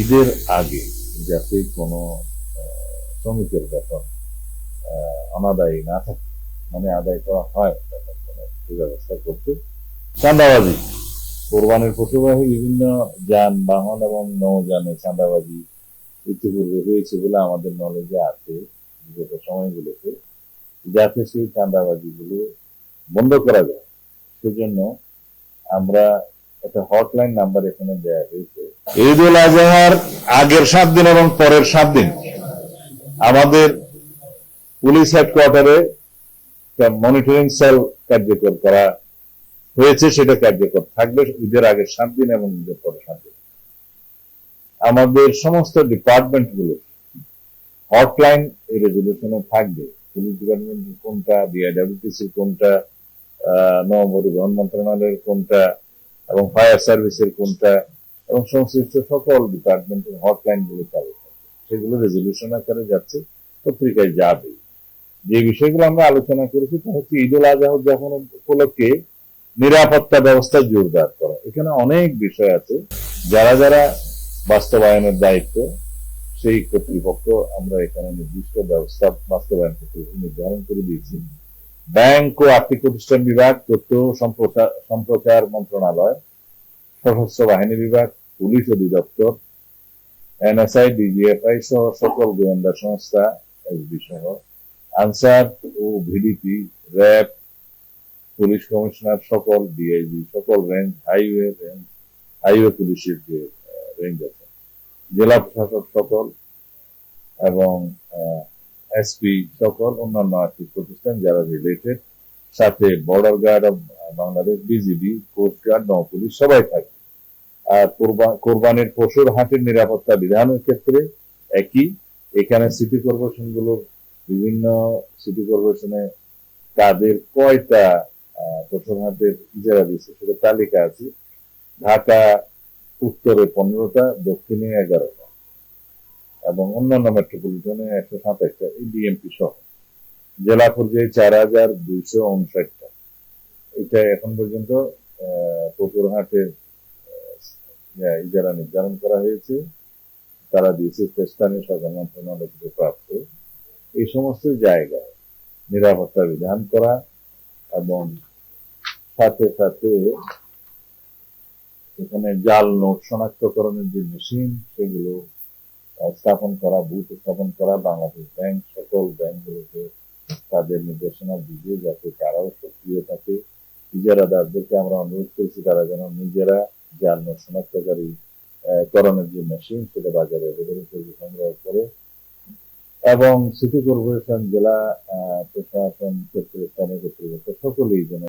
ঈদের আগে যাতে কোনো শ্রমিকের বেতন অনাদায়ী না থাকে, মানে আদায় করা হয় বেতন কোনো ব্যবস্থা করতে। চাঁদাবাজি, কোরবানির পশুবাহী বিভিন্ন যানবাহন এবং নৌযানে চাঁদাবাজি ইতিপূর্বে হয়েছে বলে আমাদের নলেজে আছে বিগত সময়গুলোতে। যাতে সেই চাঁদাবাজিগুলো বন্ধ করা যায় সেজন্য আমরা একটা হটলাইন নাম্বার এখানে দেওয়া হয়েছে। ঈদ উল আজহার আগের 7 দিন এবং পরের 7 দিন আমাদের পুলিশ হেডকোয়ার্টারে মনিটরিং সেল কার্যকর করা হয়েছে, সেটা কার্যকর থাকবে ঈদের আগের 7 দিন এবং ঈদের পরে 7 দিন। আমাদের সমস্ত ডিপার্টমেন্ট গুলো হটলাইন এই রেজুলেশনে থাকবে। পুলিশ ডিপার্টমেন্টের কোনটা, বিআইডব্লিউটিসির কোনটা, নৌপরিবহন মন্ত্রণালয়ের কোনটা এবং ফায়ার সার্ভিসের কোনটা এবং সংশ্লিষ্ট সকল ডিপার্টমেন্টের হটলাইন গুলো চালু থাকবে। সেগুলো রেজলিউশন আকারে যাচ্ছে, পত্রিকায় যাবে। যে বিষয়গুলো আমরা আলোচনা করেছি তা হচ্ছে ঈদ উল আজহা উদযাপন উপলক্ষে নিরাপত্তা ব্যবস্থা জোরদার করা। এখানে অনেক বিষয় আছে, যারা যারা বাস্তবায়নের দায়িত্ব সেই কর্তৃপক্ষ আমরা এখানে নির্দিষ্ট ব্যবস্থা বাস্তবায়ন কর্তৃপক্ষ নির্ধারণ করে দিয়েছি। ব্যাংক ও আর্থিক প্রতিষ্ঠান বিভাগ, তথ্য সম্প্রচার মন্ত্রণালয়, সশস্ত্র বাহিনী বিভাগ, পুলিশ অধিদপ্তর, এনএসআই, ডিজিএফআই সহ সকল গোয়েন্দা সংস্থা, এসবি সহ আনসার ও ভিডিপি, র্যাব, পুলিশ কমিশনার, সকল ডিআইজি, সকল রেঞ্জ, হাইওয়ে পুলিশের যে রেঞ্জ আছে, জেলা প্রশাসক সকল এবং এসপি সকল অন্যান্য আর্থিক প্রতিষ্ঠান যারা রিলেটেড, সাথে border guard of Bangladesh, BGB, coast guard, নৌ পুলিশ সবাই থাকে। আর কোরবানির পশুর হাটের নিরাপত্তা বিধানের ক্ষেত্রে একই। এখানে সিটি কর্পোরেশন গুলোর বিভিন্ন সিটি কর্পোরেশনে তাদের কয়টা পশুর হাটের ইজারা দিচ্ছে সেটা তালিকা আছে। ঢাকা উত্তরে 15টা, দক্ষিণে 11টা এবং অন্যান্য মেট্রোপলিটনে 127টা, এই ডিএমপি সহ জেলা পর্যায়ে 4259টা। এটা এখন পর্যন্ত পশুর হাটের ইজারা নির্ধারণ করা হয়েছে, তারা দিয়েছে স্থানীয় সরকার মন্ত্রণালয় থেকে প্রাপ্ত। এই সমস্ত জায়গায় নিরাপত্তা বিধান করা এবং সাথে সাথে এখানে জাল নোট শনাক্তকরণের যে মেশিন সেগুলো স্থাপন করা, বুথ স্থাপন করা। বাংলাদেশ ব্যাংক সকল ব্যাংকগুলোকে তাদের নির্দেশনা দিবে যাতে তারাও সক্রিয় থাকে। ইজারাদারদেরকে আমরা অনুরোধ করেছি তারা যেন নিজেরা জাল নোট শনাক্তকারী করণের যে মেশিন সেটা বাজারে সংগ্রহ করে এবং সিটি কর্পোরেশন, জেলা প্রশাসন ক্ষেত্রে স্থানীয় কর্তৃপক্ষ সকলেই যেন